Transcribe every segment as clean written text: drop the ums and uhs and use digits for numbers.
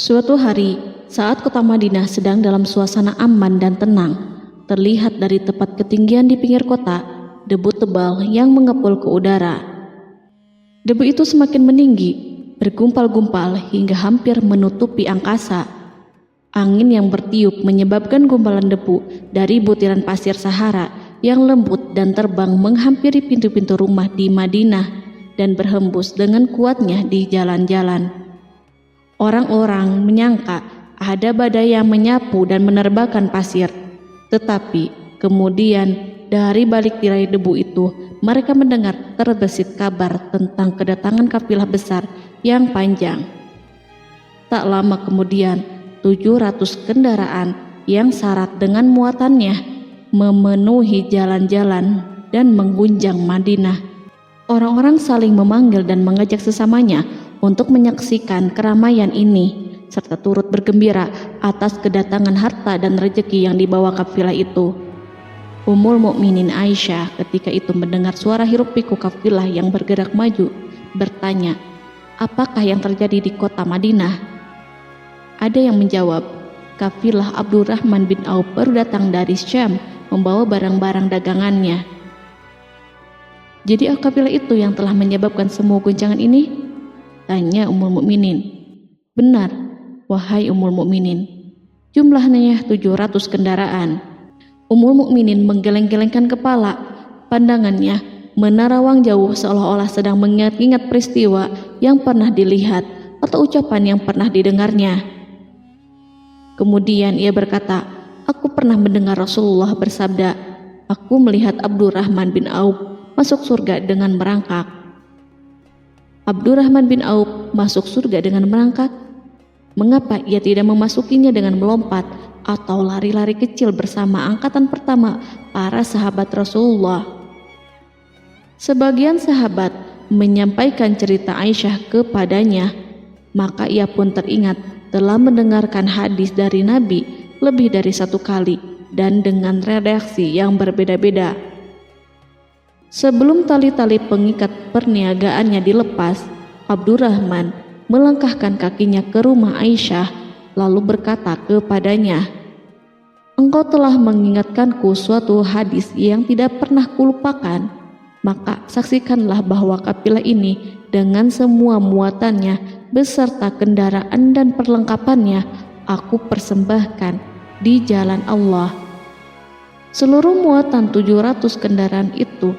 Suatu hari, saat kota Madinah sedang dalam suasana aman dan tenang, terlihat dari tepat ketinggian di pinggir kota, debu tebal yang mengepul ke udara. Debu itu semakin meninggi, bergumpal-gumpal hingga hampir menutupi angkasa. Angin yang bertiup menyebabkan gumpalan debu dari butiran pasir Sahara yang lembut dan terbang menghampiri pintu-pintu rumah di Madinah dan berhembus dengan kuatnya di jalan-jalan. Orang-orang menyangka ada badai yang menyapu dan menerbangkan pasir, tetapi kemudian dari balik tirai debu itu mereka mendengar terbesit kabar tentang kedatangan kafilah besar yang panjang. Tak lama kemudian 700 kendaraan yang syarat dengan muatannya memenuhi jalan-jalan dan mengguncang Madinah. Orang-orang saling memanggil dan mengajak sesamanya untuk menyaksikan keramaian ini, serta turut bergembira atas kedatangan harta dan rezeki yang dibawa kafilah itu. Ummul Mukminin Aisyah ketika itu mendengar suara hiruk-pikuk kafilah yang bergerak maju, bertanya, apakah yang terjadi di kota Madinah? Ada yang menjawab, kafilah Abdurrahman bin Auf baru datang dari Syam membawa barang-barang dagangannya. Jadi kafilah itu yang telah menyebabkan semua guncangan ini? Tanya Ummul Mukminin. Benar, wahai Ummul Mukminin. Jumlahnya 700 kendaraan. Ummul Mukminin menggeleng-gelengkan kepala. Pandangannya menerawang jauh seolah-olah sedang mengingat-ingat peristiwa yang pernah dilihat atau ucapan yang pernah didengarnya. Kemudian ia berkata, aku pernah mendengar Rasulullah bersabda, aku melihat Abdurrahman bin Auf masuk surga dengan merangkak. Abdurrahman bin Auf masuk surga dengan merangkak? Mengapa ia tidak memasukinya dengan melompat atau lari-lari kecil bersama angkatan pertama para sahabat Rasulullah? Sebagian sahabat menyampaikan cerita Aisyah kepadanya, maka ia pun teringat telah mendengarkan hadis dari Nabi lebih dari satu kali dan dengan redaksi yang berbeda-beda. Sebelum tali-tali pengikat perniagaannya dilepas, Abdurrahman melangkahkan kakinya ke rumah Aisyah lalu berkata kepadanya, engkau telah mengingatkanku suatu hadis yang tidak pernah kulupakan, maka saksikanlah bahwa kafilah ini dengan semua muatannya beserta kendaraan dan perlengkapannya aku persembahkan di jalan Allah. Seluruh muatan 700 kendaraan itu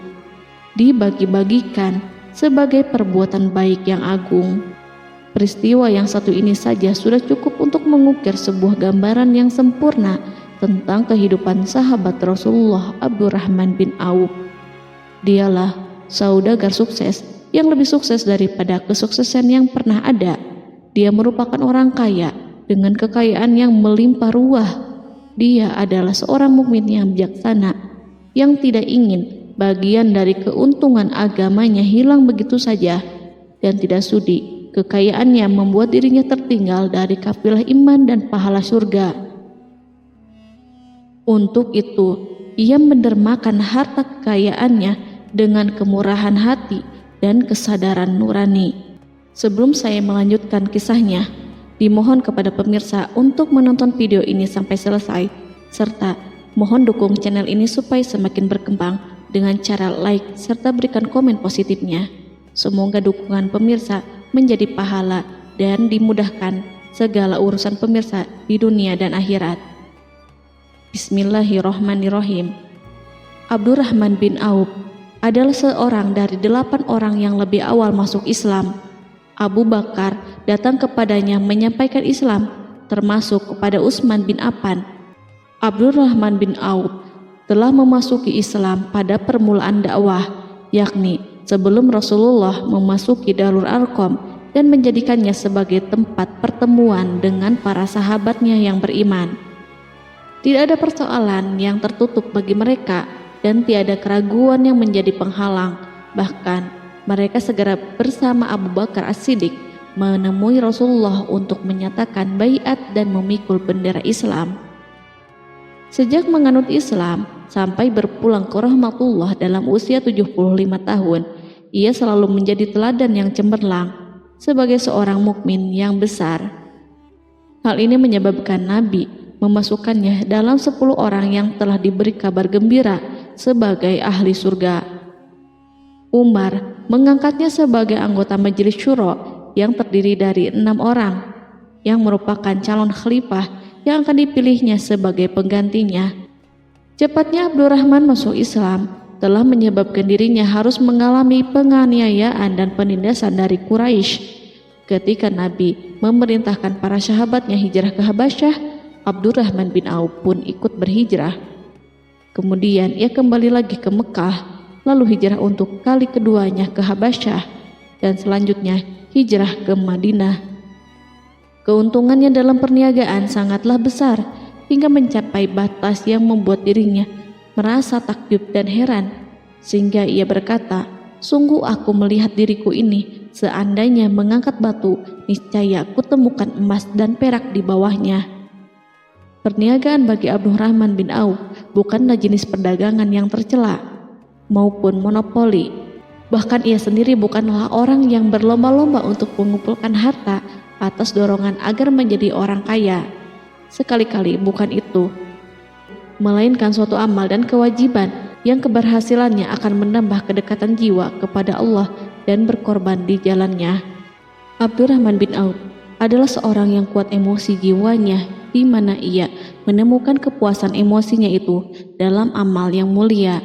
dibagi-bagikan sebagai perbuatan baik yang agung. Peristiwa yang satu ini saja sudah cukup untuk mengukir sebuah gambaran yang sempurna tentang kehidupan sahabat Rasulullah Abdurrahman bin Auf. Dialah saudagar sukses yang lebih sukses daripada kesuksesan yang pernah ada. Dia merupakan orang kaya dengan kekayaan yang melimpah ruah. Dia adalah seorang mukmin yang bijaksana yang tidak ingin bagian dari keuntungan agamanya hilang begitu saja dan tidak sudi kekayaannya membuat dirinya tertinggal dari kafilah iman dan pahala surga. Untuk itu, ia mendermakan harta kekayaannya dengan kemurahan hati dan kesadaran nurani. Sebelum saya melanjutkan kisahnya, dimohon kepada pemirsa untuk menonton video ini sampai selesai, serta mohon dukung channel ini supaya semakin berkembang dengan cara like serta berikan komen positifnya. Semoga dukungan pemirsa menjadi pahala dan dimudahkan segala urusan pemirsa di dunia dan akhirat. Bismillahirrohmanirrohim. Abdurrahman bin Auf adalah seorang dari 8 orang yang lebih awal masuk Islam. Abu Bakar datang kepadanya menyampaikan Islam, termasuk kepada Utsman bin Affan. Abdurrahman bin Auf telah memasuki Islam pada permulaan dakwah, yakni sebelum Rasulullah memasuki Darul Arqam dan menjadikannya sebagai tempat pertemuan dengan para sahabatnya yang beriman. Tidak ada persoalan yang tertutup bagi mereka dan tiada keraguan yang menjadi penghalang. Bahkan mereka segera bersama Abu Bakar As-Siddiq menemui Rasulullah untuk menyatakan baiat dan memikul bendera Islam. Sejak menganut Islam sampai berpulang ke rahmatullah dalam usia 75 tahun, ia selalu menjadi teladan yang cemerlang sebagai seorang mukmin yang besar. Hal ini menyebabkan Nabi memasukkannya dalam 10 orang yang telah diberi kabar gembira sebagai ahli surga. Umar mengangkatnya sebagai anggota majelis syuro yang terdiri dari 6 orang yang merupakan calon khalifah yang akan dipilihnya sebagai penggantinya. Cepatnya Abdurrahman masuk Islam telah menyebabkan dirinya harus mengalami penganiayaan dan penindasan dari Quraisy. Ketika Nabi memerintahkan para sahabatnya hijrah ke Habasyah, Abdurrahman bin Auf pun ikut berhijrah. Kemudian ia kembali lagi ke Mekah, lalu hijrah untuk kali keduanya ke Habasyah, dan selanjutnya hijrah ke Madinah. Keuntungannya dalam perniagaan sangatlah besar, hingga mencapai batas yang membuat dirinya merasa takjub dan heran, sehingga ia berkata, "Sungguh aku melihat diriku ini, seandainya mengangkat batu, niscaya aku temukan emas dan perak di bawahnya." Perniagaan bagi Abdurrahman bin Auf bukanlah jenis perdagangan yang tercela maupun monopoli. Bahkan ia sendiri bukanlah orang yang berlomba-lomba untuk mengumpulkan harta atas dorongan agar menjadi orang kaya. Sekali-kali bukan itu, melainkan suatu amal dan kewajiban yang keberhasilannya akan menambah kedekatan jiwa kepada Allah dan berkorban di jalannya. Abdurrahman bin Auf adalah seorang yang kuat emosi jiwanya, di mana ia menemukan kepuasan emosinya itu dalam amal yang mulia.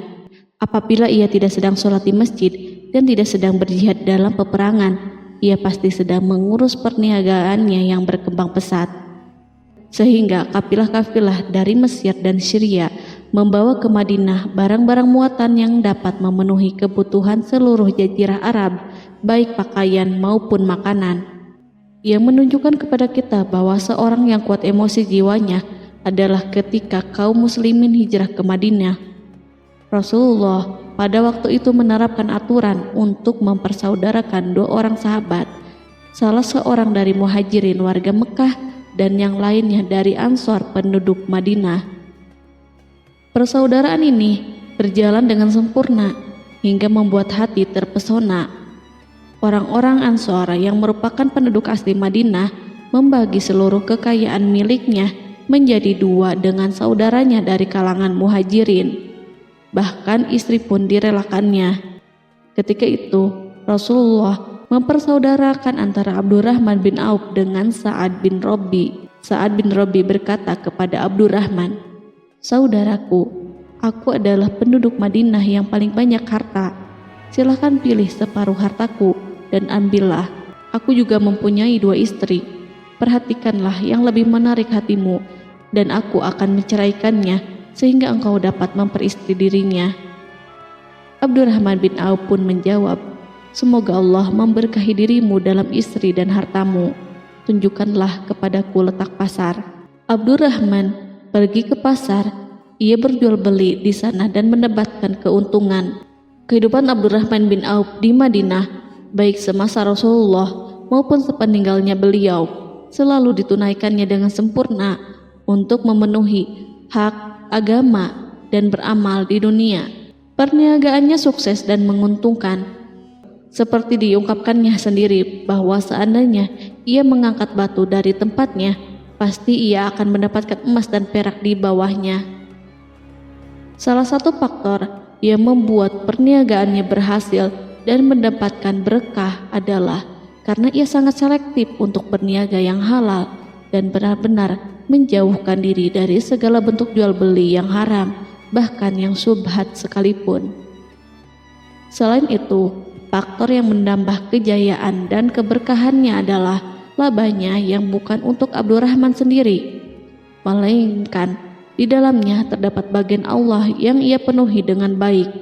Apabila ia tidak sedang sholat di masjid dan tidak sedang berjihad dalam peperangan, ia pasti sedang mengurus perniagaannya yang berkembang pesat. Sehingga kafilah-kafilah dari Mesir dan Syria membawa ke Madinah barang-barang muatan yang dapat memenuhi kebutuhan seluruh jazirah Arab, baik pakaian maupun makanan. Yang menunjukkan kepada kita bahwa seorang yang kuat emosi jiwanya adalah ketika kaum muslimin hijrah ke Madinah. Rasulullah pada waktu itu menerapkan aturan untuk mempersaudarakan 2 orang sahabat, salah seorang dari muhajirin warga Mekah dan yang lainnya dari Ansor penduduk Madinah. Persaudaraan ini berjalan dengan sempurna hingga membuat hati terpesona. Orang-orang Ansor yang merupakan penduduk asli Madinah membagi seluruh kekayaan miliknya menjadi 2 dengan saudaranya dari kalangan muhajirin. Bahkan istri pun direlakannya. Ketika itu Rasulullah mempersaudarakan antara Abdurrahman bin Auf dengan Sa'ad bin Rabi. Sa'ad bin Rabi berkata kepada Abdurrahman, "Saudaraku, aku adalah penduduk Madinah yang paling banyak harta. Silahkan pilih separuh hartaku dan ambillah. Aku juga mempunyai 2 istri. Perhatikanlah yang lebih menarik hatimu, dan aku akan menceraikannya sehingga engkau dapat memperistri dirinya." Abdurrahman bin Auf pun menjawab, "Semoga Allah memberkahi dirimu dalam istri dan hartamu. Tunjukkanlah kepadaku letak pasar." Abdurrahman pergi ke pasar. Ia berjual beli di sana dan mendapatkan keuntungan. Kehidupan Abdurrahman bin Auf di Madinah, baik semasa Rasulullah maupun sepeninggalnya beliau, selalu ditunaikannya dengan sempurna untuk memenuhi hak agama dan beramal di dunia. Perniagaannya sukses dan menguntungkan. Seperti diungkapkannya sendiri bahwa seandainya ia mengangkat batu dari tempatnya, pasti ia akan mendapatkan emas dan perak di bawahnya. Salah satu faktor yang membuat perniagaannya berhasil dan mendapatkan berkah adalah karena ia sangat selektif untuk berniaga yang halal dan benar-benar menjauhkan diri dari segala bentuk jual beli yang haram, bahkan yang syubhat sekalipun. Selain itu, faktor yang menambah kejayaan dan keberkahannya adalah labanya yang bukan untuk Abdurrahman sendiri, melainkan di dalamnya terdapat bagian Allah yang ia penuhi dengan baik.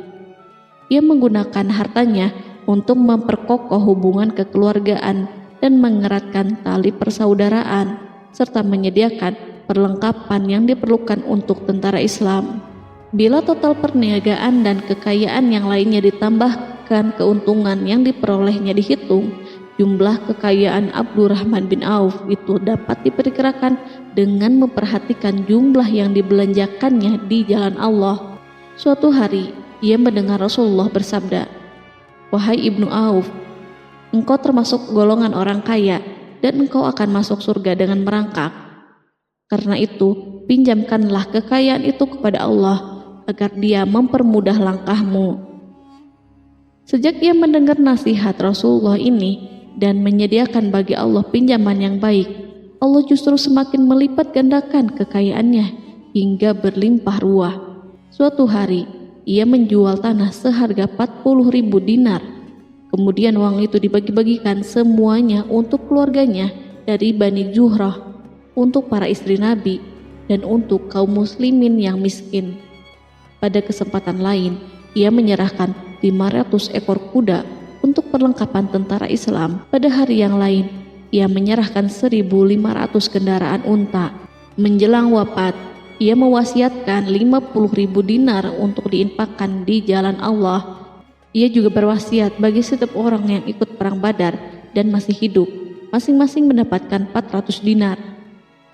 Ia menggunakan hartanya untuk memperkokoh hubungan kekeluargaan dan mengeratkan tali persaudaraan, serta menyediakan perlengkapan yang diperlukan untuk tentara Islam. Bila total perniagaan dan kekayaan yang lainnya ditambahkan keuntungan yang diperolehnya dihitung, jumlah kekayaan Abdurrahman bin Auf itu dapat diperkirakan dengan memperhatikan jumlah yang dibelanjakannya di jalan Allah. Suatu hari, ia mendengar Rasulullah bersabda, "Wahai Ibnu Auf, engkau termasuk golongan orang kaya dan engkau akan masuk surga dengan merangkak." Karena itu, pinjamkanlah kekayaan itu kepada Allah agar Dia mempermudah langkahmu." Sejak ia mendengar nasihat Rasulullah ini dan menyediakan bagi Allah pinjaman yang baik, Allah justru semakin melipat gandakan kekayaannya hingga berlimpah ruah. Suatu hari, ia menjual tanah seharga 40.000 dinar. Kemudian uang itu dibagi-bagikan semuanya untuk keluarganya dari Bani Zuhrah, untuk para istri Nabi, dan untuk kaum muslimin yang miskin. Pada kesempatan lain, ia menyerahkan 500 ekor kuda untuk perlengkapan tentara Islam. Pada hari yang lain, ia menyerahkan 1.500 kendaraan unta. Menjelang wafat, ia mewasiatkan 50.000 dinar untuk diinfakkan di jalan Allah. Ia juga berwasiat bagi setiap orang yang ikut perang Badar dan masih hidup, masing-masing mendapatkan 400 dinar.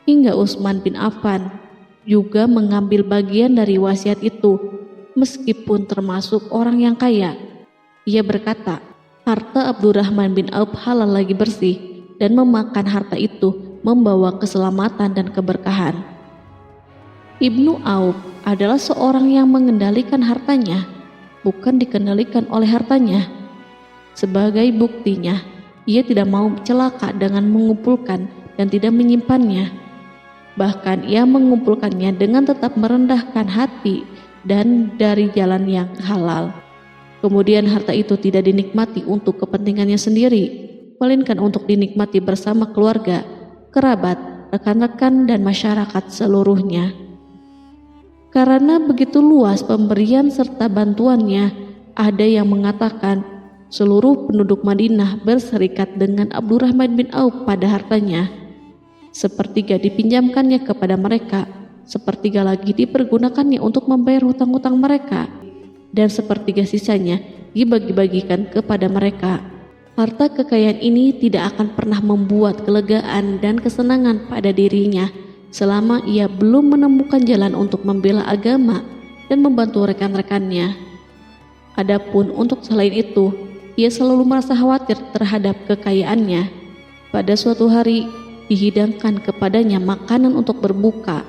Hingga Utsman bin Affan juga mengambil bagian dari wasiat itu, meskipun termasuk orang yang kaya. Ia berkata, harta Abdurrahman bin Auf halal lagi bersih, dan memakan harta itu membawa keselamatan dan keberkahan. Ibnu Auf adalah seorang yang mengendalikan hartanya, bukan dikendalikan oleh hartanya. Sebagai buktinya, ia tidak mau celaka dengan mengumpulkan dan tidak menyimpannya. Bahkan ia mengumpulkannya dengan tetap merendahkan hati dan dari jalan yang halal. Kemudian harta itu tidak dinikmati untuk kepentingannya sendiri, melainkan untuk dinikmati bersama keluarga, kerabat, rekan-rekan, dan masyarakat seluruhnya. Karena begitu luas pemberian serta bantuannya, ada yang mengatakan seluruh penduduk Madinah berserikat dengan Abdurrahman bin Auf pada hartanya. Sepertiga dipinjamkannya kepada mereka, sepertiga lagi dipergunakannya untuk membayar hutang-hutang mereka, dan sepertiga sisanya dibagi-bagikan kepada mereka. Harta kekayaan ini tidak akan pernah membuat kelegaan dan kesenangan pada dirinya selama ia belum menemukan jalan untuk membela agama dan membantu rekan-rekannya. Adapun untuk selain itu, ia selalu merasa khawatir terhadap kekayaannya. Pada suatu hari, dihidangkan kepadanya makanan untuk berbuka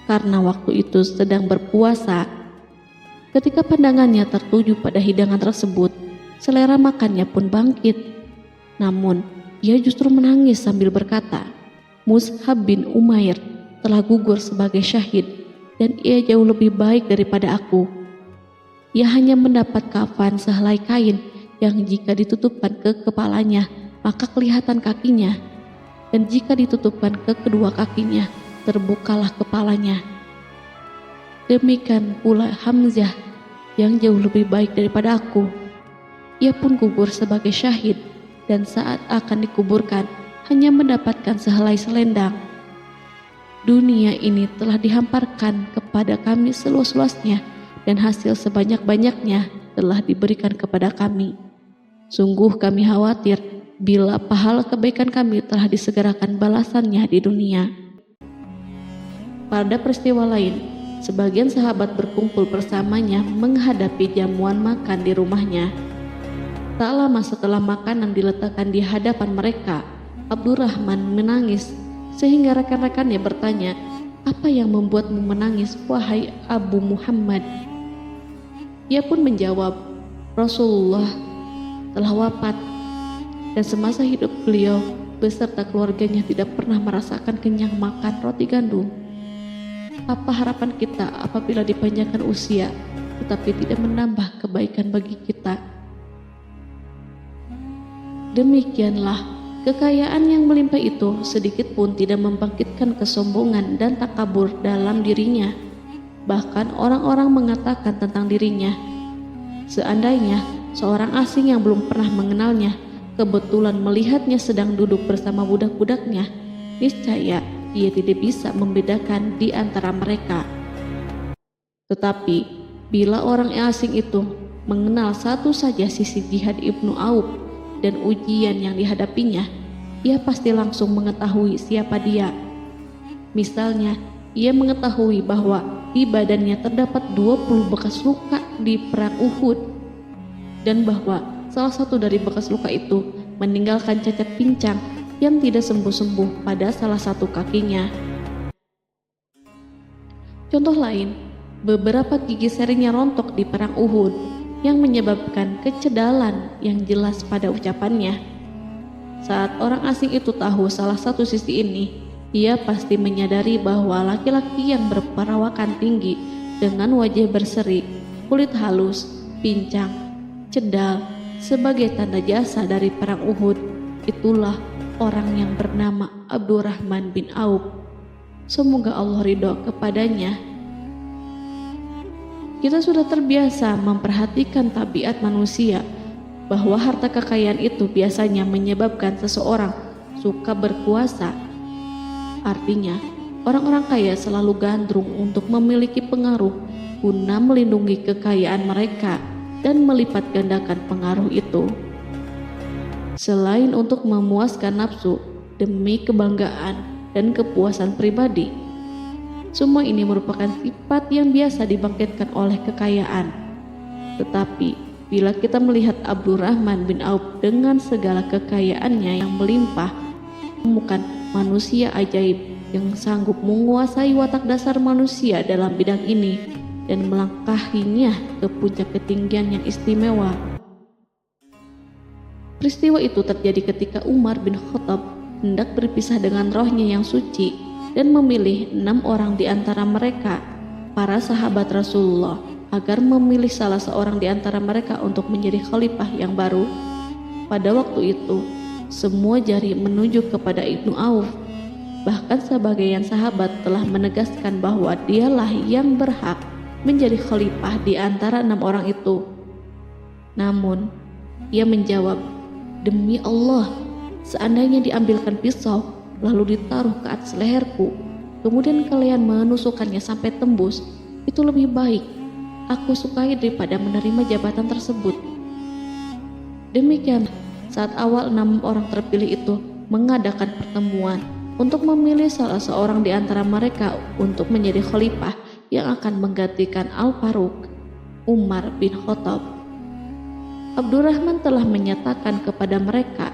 karena waktu itu sedang berpuasa. Ketika pandangannya tertuju pada hidangan tersebut, selera makannya pun bangkit. Namun, ia justru menangis sambil berkata, "Mus'hab bin Umair telah gugur sebagai syahid dan ia jauh lebih baik daripada aku. Ia hanya mendapat kafan sehelai kain yang jika ditutupkan ke kepalanya, maka kelihatan kakinya, dan jika ditutupkan ke kedua kakinya, terbukalah kepalanya. Demikian pula Hamzah yang jauh lebih baik daripada aku. Ia pun gugur sebagai syahid, dan saat akan dikuburkan hanya mendapatkan sehelai selendang. Dunia ini telah dihamparkan kepada kami seluas-luasnya, dan hasil sebanyak-banyaknya telah diberikan kepada kami. Sungguh kami khawatir bila pahala kebaikan kami telah disegerakan balasannya di dunia." Pada peristiwa lain, sebagian sahabat berkumpul bersamanya menghadapi jamuan makan di rumahnya. Tak lama setelah makanan diletakkan di hadapan mereka, Abdurrahman menangis sehingga rekan-rekannya bertanya, "Apa yang membuatmu menangis, wahai Abu Muhammad?" Ia pun menjawab, "Rasulullah telah wafat, dan semasa hidup beliau beserta keluarganya tidak pernah merasakan kenyang makan roti gandum. Apa harapan kita apabila dipanjangkan usia tetapi tidak menambah kebaikan bagi kita?" Demikianlah, kekayaan yang melimpah itu sedikit pun tidak membangkitkan kesombongan dan takabur dalam dirinya. Bahkan orang-orang mengatakan tentang dirinya, seandainya seorang asing yang belum pernah mengenalnya kebetulan melihatnya sedang duduk bersama budak-budaknya, niscaya ia tidak bisa membedakan di antara mereka. Tetapi bila orang asing itu mengenal satu saja sisi jihad Ibnu Auf dan ujian yang dihadapinya, ia pasti langsung mengetahui siapa dia. Misalnya, ia mengetahui bahwa di badannya terdapat 20 bekas luka di perang Uhud, dan bahwa salah satu dari bekas luka itu meninggalkan cacat pincang yang tidak sembuh-sembuh pada salah satu kakinya. Contoh lain, beberapa gigi serinya rontok di perang Uhud yang menyebabkan kecedalan yang jelas pada ucapannya. Saat orang asing itu tahu salah satu sisi ini, ia pasti menyadari bahwa laki-laki yang berperawakan tinggi dengan wajah berseri, kulit halus, pincang, cedal sebagai tanda jasa dari perang Uhud, itulah orang yang bernama Abdurrahman bin Auf. Semoga Allah ridho kepadanya. Kita sudah terbiasa memperhatikan tabiat manusia, bahwa harta kekayaan itu biasanya menyebabkan seseorang suka berkuasa. Artinya, orang-orang kaya selalu gandrung untuk memiliki pengaruh guna melindungi kekayaan mereka dan melipat gandakan pengaruh itu. Selain untuk memuaskan nafsu demi kebanggaan dan kepuasan pribadi, semua ini merupakan sifat yang biasa dibangkitkan oleh kekayaan. Tetapi bila kita melihat Abdurrahman bin Auf dengan segala kekayaannya yang melimpah, menemukan manusia ajaib yang sanggup menguasai watak dasar manusia dalam bidang ini dan melangkahinya ke puncak ketinggian yang istimewa. Peristiwa itu terjadi ketika Umar bin Khattab hendak berpisah dengan rohnya yang suci dan memilih 6 orang di antara mereka, para sahabat Rasulullah, agar memilih salah seorang di antara mereka untuk menjadi khalifah yang baru. Pada waktu itu, semua jari menunjuk kepada Ibnu Auf. Bahkan sebagian sahabat telah menegaskan bahwa dialah yang berhak menjadi khalifah di antara 6 orang itu. Namun, ia menjawab, "Demi Allah, seandainya diambilkan pisau lalu ditaruh ke atas leherku, kemudian kalian menusukkannya sampai tembus, itu lebih baik aku sukai daripada menerima jabatan tersebut." Demikian, saat awal 6 orang terpilih itu mengadakan pertemuan untuk memilih salah seorang di antara mereka untuk menjadi khalifah yang akan menggantikan Al-Faruq, Umar bin Khattab, Abdurrahman telah menyatakan kepada mereka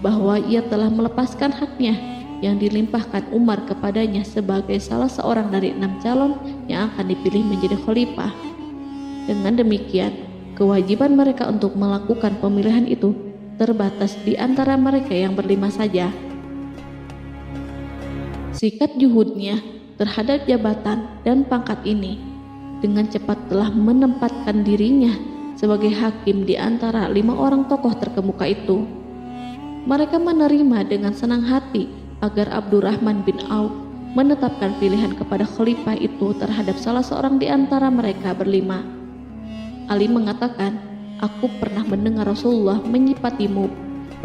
bahwa ia telah melepaskan haknya yang dilimpahkan Umar kepadanya sebagai salah seorang dari 6 calon yang akan dipilih menjadi khalifah. Dengan demikian, kewajiban mereka untuk melakukan pemilihan itu terbatas di antara mereka yang berlima saja. Sikat juhudnya terhadap jabatan dan pangkat ini dengan cepat telah menempatkan dirinya sebagai hakim di antara 5 orang tokoh terkemuka itu. Mereka menerima dengan senang hati agar Abdurrahman bin Auf menetapkan pilihan kepada khalifah itu terhadap salah seorang di antara mereka berlima. Ali mengatakan, "Aku pernah mendengar Rasulullah menyifatimu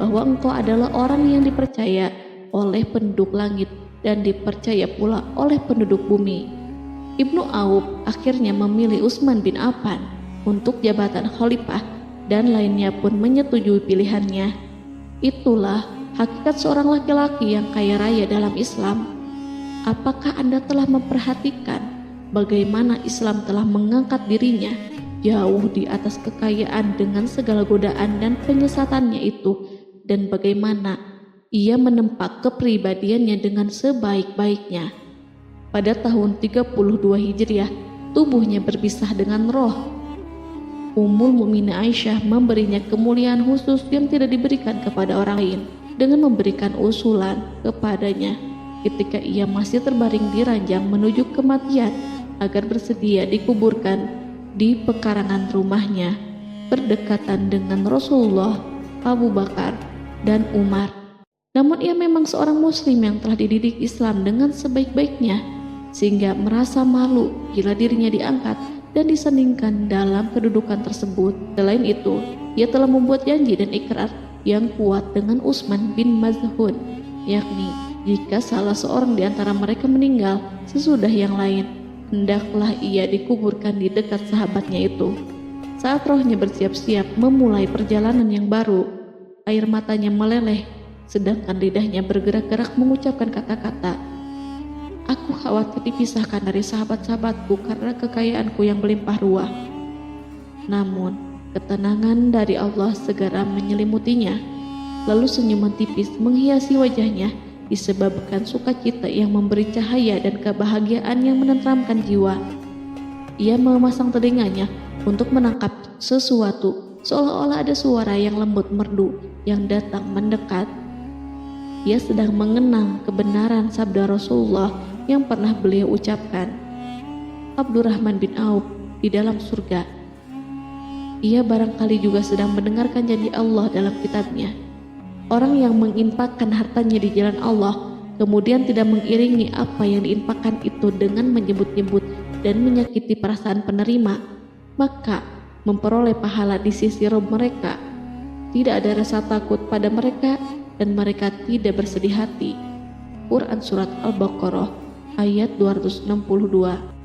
bahwa engkau adalah orang yang dipercaya oleh penduduk langit dan dipercaya pula oleh penduduk bumi." Ibnu Auf akhirnya memilih Utsman bin Affan untuk jabatan khalifah dan lainnya pun menyetujui pilihannya. Itulah hakikat seorang laki-laki yang kaya raya dalam Islam. Apakah Anda telah memperhatikan bagaimana Islam telah mengangkat dirinya jauh di atas kekayaan dengan segala godaan dan penyesatannya itu, dan bagaimana ia menempa kepribadiannya dengan sebaik-baiknya? Pada tahun 32 Hijriah, tubuhnya berpisah dengan roh. Ummul Mukminin Aisyah memberinya kemuliaan khusus yang tidak diberikan kepada orang lain dengan memberikan usulan kepadanya ketika ia masih terbaring di ranjang menuju kematian agar bersedia dikuburkan di pekarangan rumahnya berdekatan dengan Rasulullah, Abu Bakar, dan Umar. Namun ia memang seorang muslim yang telah dididik Islam dengan sebaik-baiknya, sehingga merasa malu bila dirinya diangkat dan disandingkan dalam kedudukan tersebut. Selain itu, ia telah membuat janji dan ikrar yang kuat dengan Utsman bin Maz'un, yakni jika salah seorang di antara mereka meninggal sesudah yang lain, hendaklah ia dikuburkan di dekat sahabatnya itu. Saat rohnya bersiap-siap memulai perjalanan yang baru, air matanya meleleh, sedangkan lidahnya bergerak-gerak mengucapkan kata-kata, "Aku khawatir dipisahkan dari sahabat-sahabatku karena kekayaanku yang melimpah ruah." Namun, ketenangan dari Allah segera menyelimutinya. Lalu senyuman tipis menghiasi wajahnya disebabkan sukacita yang memberi cahaya dan kebahagiaan yang menenteramkan jiwa. Ia memasang telinganya untuk menangkap sesuatu, seolah-olah ada suara yang lembut merdu yang datang mendekat. Ia sedang mengenang kebenaran sabda Rasulullah yang pernah beliau ucapkan, Abdurrahman bin Auf di dalam surga. Ia barangkali juga sedang mendengarkan janji Allah dalam kitabnya. Orang yang menginfakkan hartanya di jalan Allah, kemudian tidak mengiringi apa yang diinfakkan itu dengan menyebut-nyebut dan menyakiti perasaan penerima, maka memperoleh pahala di sisi Rabb mereka. Tidak ada rasa takut pada mereka dan mereka tidak bersedih hati. Quran Surat Al-Baqarah ayat 262.